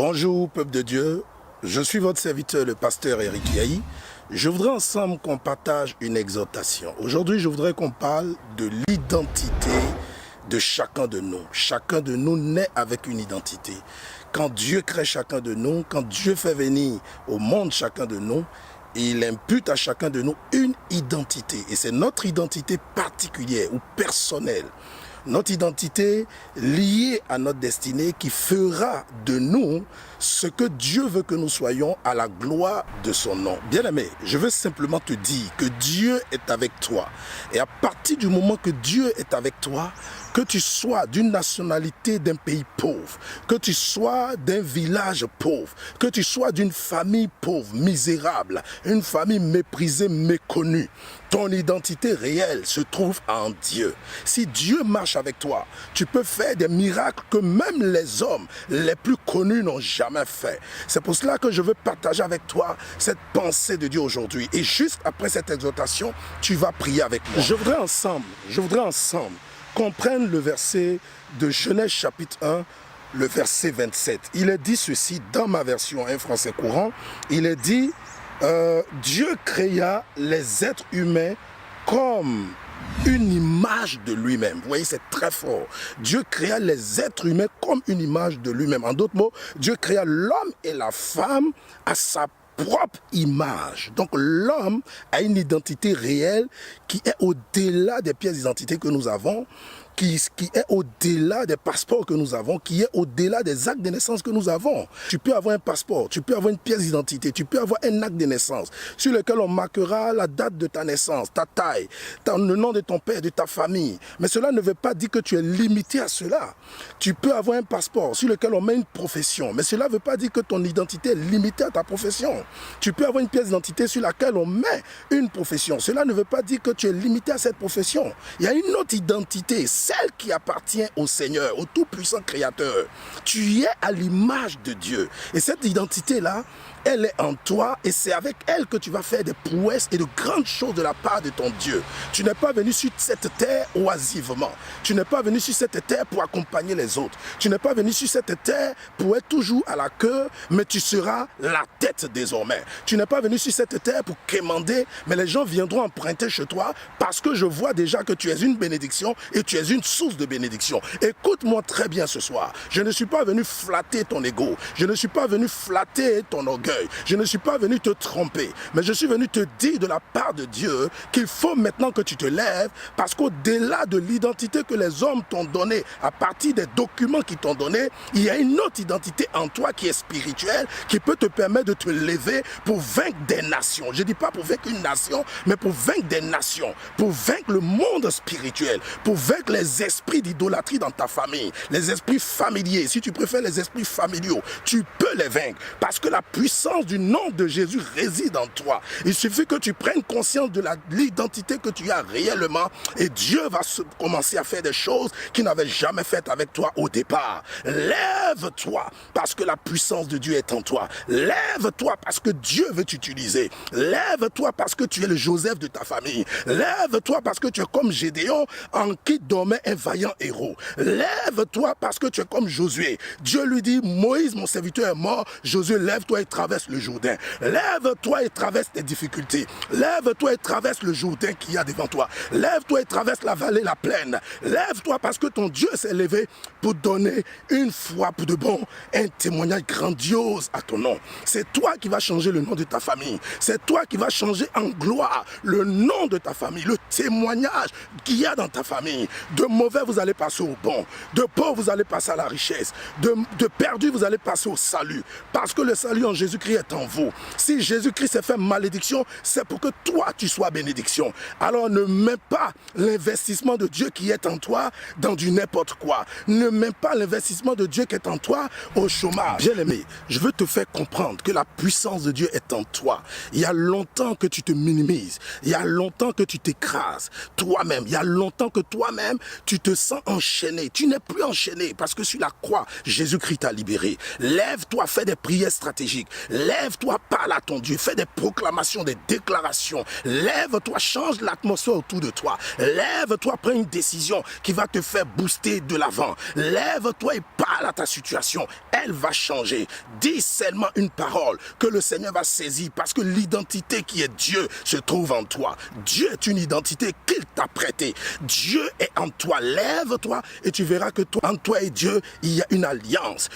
Bonjour peuple de Dieu, je suis votre serviteur le pasteur Eric Yahi. Je voudrais ensemble qu'on partage une exhortation. Aujourd'hui je voudrais qu'on parle de l'identité de chacun de nous. Chacun de nous naît avec une identité. Quand Dieu crée chacun de nous, quand Dieu fait venir au monde chacun de nous, il impute à chacun de nous une identité. Et c'est notre identité particulière ou personnelle. Notre identité liée à notre destinée qui fera de nous ce que Dieu veut que nous soyons à la gloire de son nom. Bien-aimé, je veux simplement te dire que Dieu est avec toi. Et à partir du moment que Dieu est avec toi, que tu sois d'une nationalité d'un pays pauvre, que tu sois d'un village pauvre, que tu sois d'une famille pauvre, misérable, une famille méprisée, méconnue, ton identité réelle se trouve en Dieu. Si Dieu marche avec toi, tu peux faire des miracles que même les hommes les plus connus n'ont jamais fait. C'est pour cela que je veux partager avec toi cette pensée de Dieu aujourd'hui. Et juste après cette exhortation, tu vas prier avec moi. Je voudrais ensemble qu'on prenne le verset de Genèse chapitre 1, le verset 27. Il est dit ceci dans ma version, un français courant. Il est dit, Dieu créa les êtres humains comme une image de lui-même. Vous voyez, c'est très fort. Dieu créa les êtres humains comme une image de lui-même. En d'autres mots, Dieu créa l'homme et la femme à sa propre image. Donc l'homme a une identité réelle qui est au-delà des pièces d'identité que nous avons, qui est au-delà des passeports que nous avons, qui est au-delà des actes de naissance que nous avons. Tu peux avoir un passeport, tu peux avoir une pièce d'identité, tu peux avoir un acte de naissance sur lequel on marquera la date de ta naissance, ta taille, le nom de ton père, de ta famille. Mais cela ne veut pas dire que tu es limité à cela. Tu peux avoir un passeport sur lequel on met une profession, mais cela ne veut pas dire que ton identité est limitée à ta profession. Tu peux avoir une pièce d'identité sur laquelle on met une profession. Cela ne veut pas dire que tu es limité à cette profession. Il y a une autre identité, celle qui appartient au Seigneur, au tout-puissant Créateur. Tu es à l'image de Dieu. Et cette identité-là, elle est en toi et c'est avec elle que tu vas faire des prouesses et de grandes choses de la part de ton Dieu. Tu n'es pas venu sur cette terre oisivement. Tu n'es pas venu sur cette terre pour accompagner les autres. Tu n'es pas venu sur cette terre pour être toujours à la queue, mais tu seras la tête désormais. Tu n'es pas venu sur cette terre pour quémander, mais les gens viendront emprunter chez toi parce que je vois déjà que tu es une bénédiction et tu es une source de bénédiction. Écoute-moi très bien ce soir. Je ne suis pas venu flatter ton ego. Je ne suis pas venu flatter ton orgueil. Je ne suis pas venu te tromper, mais je suis venu te dire de la part de Dieu qu'il faut maintenant que tu te lèves parce qu'au-delà de l'identité que les hommes t'ont donnée, à partir des documents qu'ils t'ont donnés, il y a une autre identité en toi qui est spirituelle, qui peut te permettre de te lever pour vaincre des nations. Je ne dis pas pour vaincre une nation, mais pour vaincre des nations, pour vaincre le monde spirituel, pour vaincre les esprits d'idolâtrie dans ta famille, les esprits familiers, si tu préfères les esprits familiaux, tu peux les vaincre parce que la puissance du nom de Jésus réside en toi. Il suffit que tu prennes conscience de l'identité que tu as réellement et Dieu va commencer à faire des choses qu'il n'avait jamais faites avec toi au départ. Lève-toi parce que la puissance de Dieu est en toi. Lève-toi parce que Dieu veut t'utiliser. Lève-toi parce que tu es le Joseph de ta famille. Lève-toi parce que tu es comme Gédéon en qui dormait un vaillant héros. Lève-toi parce que tu es comme Josué. Dieu lui dit, Moïse mon serviteur est mort, Josué lève-toi et traverse le Jourdain. Lève-toi et traverse tes difficultés. Lève-toi et traverse le Jourdain qu'il y a devant toi. Lève-toi et traverse la vallée, la plaine. Lève-toi parce que ton Dieu s'est levé pour donner une fois pour de bon un témoignage grandiose à ton nom. C'est toi qui vas changer le nom de ta famille. C'est toi qui vas changer en gloire le nom de ta famille, le témoignage qu'il y a dans ta famille. De mauvais, vous allez passer au bon. De pauvre, vous allez passer à la richesse. De perdu, vous allez passer au salut. Parce que le salut en Jésus-Christ est en vous. Si Jésus-Christ s'est fait malédiction, c'est pour que toi tu sois bénédiction. Alors ne mets pas l'investissement de Dieu qui est en toi dans du n'importe quoi. Ne mets pas l'investissement de Dieu qui est en toi au chômage. Bien-aimé, je veux te faire comprendre que la puissance de Dieu est en toi. Il y a longtemps que tu te minimises. Il y a longtemps que tu t'écrases toi-même. Il y a longtemps que toi-même tu te sens enchaîné. Tu n'es plus enchaîné parce que sur la croix, Jésus-Christ t'a libéré. Lève-toi, fais des prières stratégiques. Lève-toi, parle à ton Dieu, fais des proclamations, des déclarations. Lève-toi, change l'atmosphère autour de toi. Lève-toi, prends une décision qui va te faire booster de l'avant. Lève-toi et parle à ta situation. Elle va changer. Dis seulement une parole que le Seigneur va saisir parce que l'identité qui est Dieu se trouve en toi. Dieu est une identité qu'il t'a prêtée. Dieu est en toi. Lève-toi et tu verras que toi, en toi et Dieu, il y a une alliance.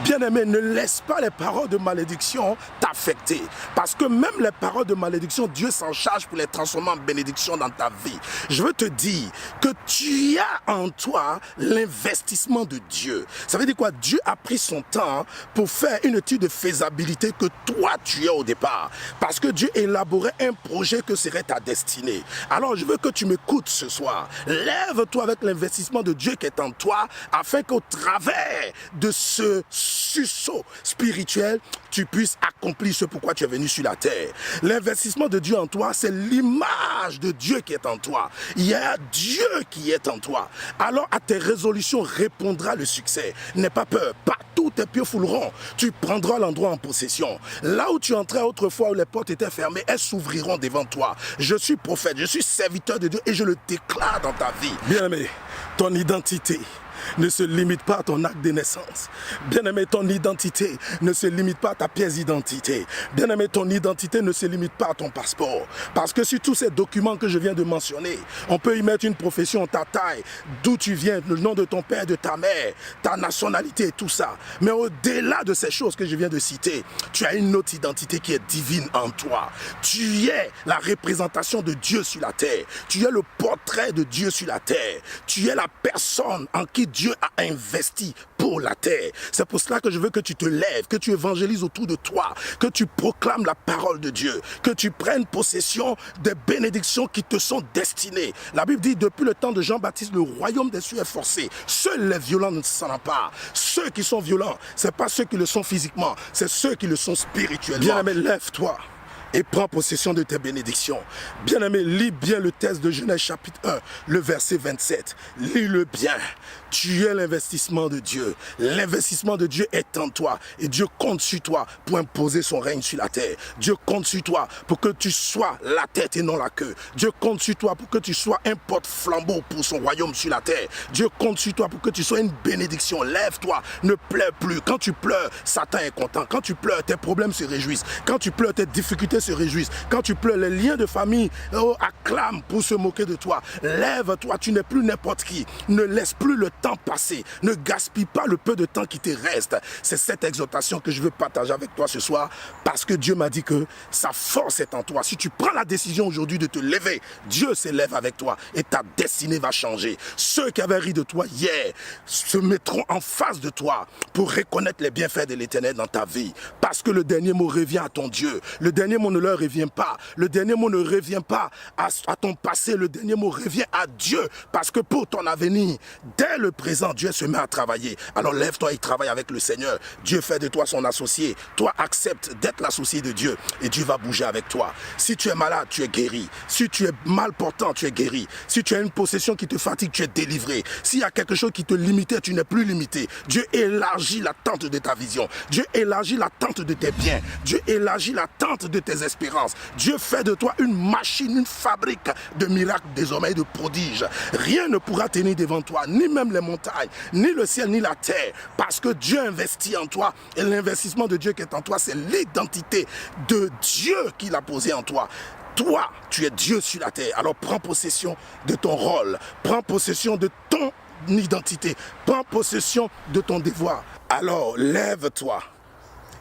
Bien-aimé, ne laisse pas les paroles de malédiction t'affecter. Parce que même les paroles de malédiction, Dieu s'en charge pour les transformer en bénédiction dans ta vie. Je veux te dire que tu as en toi l'investissement de Dieu. Ça veut dire quoi? Dieu a pris son temps pour faire une étude de faisabilité que toi tu es au départ. Parce que Dieu élaborait un projet que serait ta destinée. Alors je veux que tu m'écoutes ce soir. Lève-toi avec l'investissement de Dieu qui est en toi afin qu'au travers de ce sursaut spirituel, tu puisses accomplir ce pourquoi tu es venu sur la terre. L'investissement de Dieu en toi, c'est l'image de Dieu qui est en toi. Il y a Dieu qui est en toi. Alors à tes résolutions répondra le succès. N'aie pas peur. Partout tes pieds fouleront. Tu prendras l'endroit en possession. Là où tu entrais autrefois où les portes étaient fermées, elles s'ouvriront devant toi. Je suis prophète, je suis serviteur de Dieu et je le déclare dans ta vie. Bien-aimé, ton identité ne se limite pas à ton acte de naissance. Bien-aimé, ton identité ne se limite pas à ta pièce d'identité. Bien-aimé, ton identité ne se limite pas à ton passeport. Parce que sur tous ces documents que je viens de mentionner, on peut y mettre une profession, ta taille, d'où tu viens, le nom de ton père, de ta mère, ta nationalité et tout ça. Mais au-delà de ces choses que je viens de citer, tu as une autre identité qui est divine en toi. Tu es la représentation de Dieu sur la terre. Tu es le portrait de Dieu sur la terre. Tu es la personne en qui Dieu a investi pour la terre. C'est pour cela que je veux que tu te lèves, que tu évangélises autour de toi, que tu proclames la parole de Dieu, que tu prennes possession des bénédictions qui te sont destinées. La Bible dit, depuis le temps de Jean-Baptiste, le royaume des cieux est forcé. Seuls les violents ne s'en emparent. Ceux qui sont violents, ce n'est pas ceux qui le sont physiquement, c'est ceux qui le sont spirituellement. Bien-aimé, lève-toi et prends possession de tes bénédictions. Bien-aimé, lis bien le texte de Genèse chapitre 1, le verset 27. Lis-le bien. Tu es l'investissement de Dieu. L'investissement de Dieu est en toi. Et Dieu compte sur toi pour imposer son règne sur la terre. Dieu compte sur toi pour que tu sois la tête et non la queue. Dieu compte sur toi pour que tu sois un porte-flambeau pour son royaume sur la terre. Dieu compte sur toi pour que tu sois une bénédiction. Lève-toi, ne pleure plus. Quand tu pleures, Satan est content. Quand tu pleures, tes problèmes se réjouissent. Quand tu pleures, tes difficultés se réjouissent. Quand tu pleures, les liens de famille acclament pour se moquer de toi. Lève-toi, tu n'es plus n'importe qui. Ne laisse plus le temps passé. Ne gaspille pas le peu de temps qui te reste. C'est cette exhortation que je veux partager avec toi ce soir parce que Dieu m'a dit que sa force est en toi. Si tu prends la décision aujourd'hui de te lever, Dieu s'élève avec toi et ta destinée va changer. Ceux qui avaient ri de toi hier se mettront en face de toi pour reconnaître les bienfaits de l'Éternel dans ta vie parce que le dernier mot revient à ton Dieu. Le dernier mot ne leur revient pas. Le dernier mot ne revient pas à ton passé. Le dernier mot revient à Dieu parce que pour ton avenir, dès le présent, Dieu se met à travailler. Alors lève-toi et travaille avec le Seigneur. Dieu fait de toi son associé. Toi, accepte d'être l'associé de Dieu et Dieu va bouger avec toi. Si tu es malade, tu es guéri. Si tu es mal portant, tu es guéri. Si tu as une possession qui te fatigue, tu es délivré. S'il y a quelque chose qui te limitait, tu n'es plus limité. Dieu élargit la tente de ta vision. Dieu élargit la tente de tes biens. Dieu élargit la tente de tes espérances. Dieu fait de toi une machine, une fabrique de miracles désormais, de prodiges. Rien ne pourra tenir devant toi, ni même les montagnes, ni le ciel, ni la terre, parce que Dieu investit en toi et l'investissement de Dieu qui est en toi, c'est l'identité de Dieu qu'il a posé en toi. Toi, tu es Dieu sur la terre, alors prends possession de ton rôle, prends possession de ton identité, prends possession de ton devoir. Alors lève-toi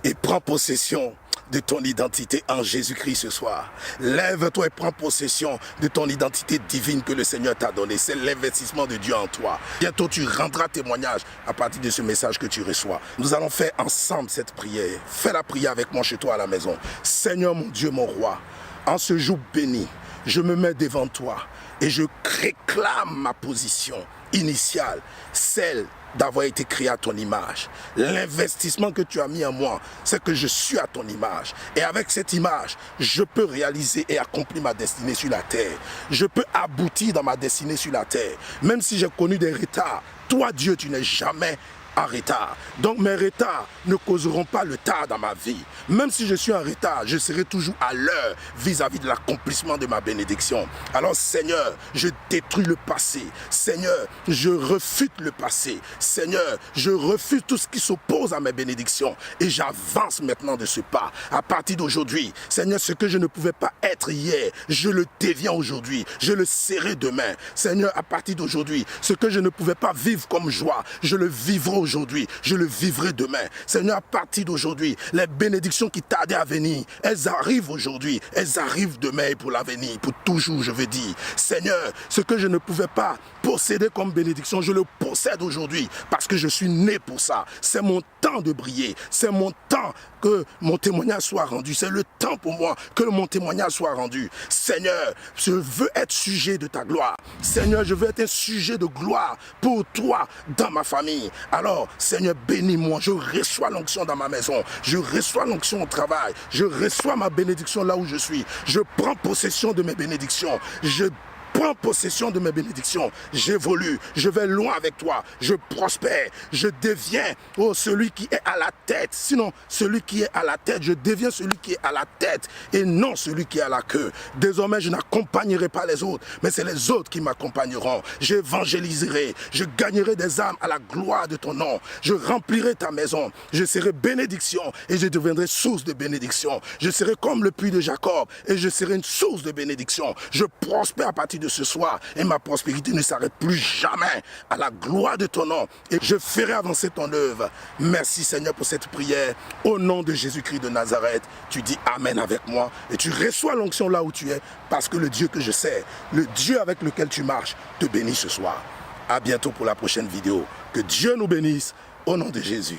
et prends possession de ton identité en Jésus-Christ ce soir. Lève-toi et prends possession de ton identité divine que le Seigneur t'a donnée. C'est l'investissement de Dieu en toi. Bientôt, tu rendras témoignage à partir de ce message que tu reçois. Nous allons faire ensemble cette prière. Fais la prière avec moi chez toi à la maison. Seigneur mon Dieu, mon roi, en ce jour béni, je me mets devant toi et je réclame ma position initiale, celle d'avoir été créé à ton image. L'investissement que tu as mis en moi, c'est que je suis à ton image. Et avec cette image, je peux réaliser et accomplir ma destinée sur la terre. Je peux aboutir dans ma destinée sur la terre. Même si j'ai connu des retards, toi Dieu, tu n'es jamais en retard. Donc mes retards ne causeront pas le tard dans ma vie. Même si je suis en retard, je serai toujours à l'heure vis-à-vis de l'accomplissement de ma bénédiction. Alors Seigneur, je détruis le passé. Seigneur, je refute le passé. Seigneur, je refuse tout ce qui s'oppose à mes bénédictions. Et j'avance maintenant de ce pas. À partir d'aujourd'hui, Seigneur, ce que je ne pouvais pas être hier, je le deviens aujourd'hui. Je le serai demain. Seigneur, à partir d'aujourd'hui, ce que je ne pouvais pas vivre comme joie, je le vivrai aujourd'hui. Je le vivrai demain. Seigneur, à partir d'aujourd'hui, les bénédictions qui tardaient à venir, elles arrivent aujourd'hui. Elles arrivent demain et pour l'avenir, pour toujours, je veux dire. Seigneur, ce que je ne pouvais pas posséder comme bénédiction, je le possède aujourd'hui parce que je suis né pour ça. C'est mon temps de briller. C'est mon temps que mon témoignage soit rendu. C'est le temps pour moi que mon témoignage soit rendu. Seigneur, je veux être sujet de ta gloire. Seigneur, je veux être un sujet de gloire pour toi dans ma famille. Alors, Seigneur, bénis-moi. Je reçois l'onction dans ma maison. Je reçois l'onction au travail. Je reçois ma bénédiction là où je suis. Je prends possession de mes bénédictions. Je prends possession de mes bénédictions. J'évolue, je vais loin avec toi, je prospère, je deviens celui qui est à la tête. Sinon, celui qui est à la tête, je deviens celui qui est à la tête et non celui qui est à la queue. Désormais, je n'accompagnerai pas les autres, mais c'est les autres qui m'accompagneront. J'évangéliserai, je gagnerai des âmes à la gloire de ton nom. Je remplirai ta maison, je serai bénédiction et je deviendrai source de bénédiction. Je serai comme le puits de Jacob et je serai une source de bénédiction. Je prospère à partir de ce soir et ma prospérité ne s'arrête plus jamais à la gloire de ton nom et je ferai avancer ton œuvre. Merci Seigneur pour cette prière au nom de Jésus-Christ de Nazareth. Tu dis Amen avec moi et tu reçois l'onction là où tu es parce que le Dieu que je sais, le Dieu avec lequel tu marches te bénit ce soir. À bientôt pour la prochaine vidéo. Que Dieu nous bénisse au nom de Jésus.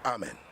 Amen.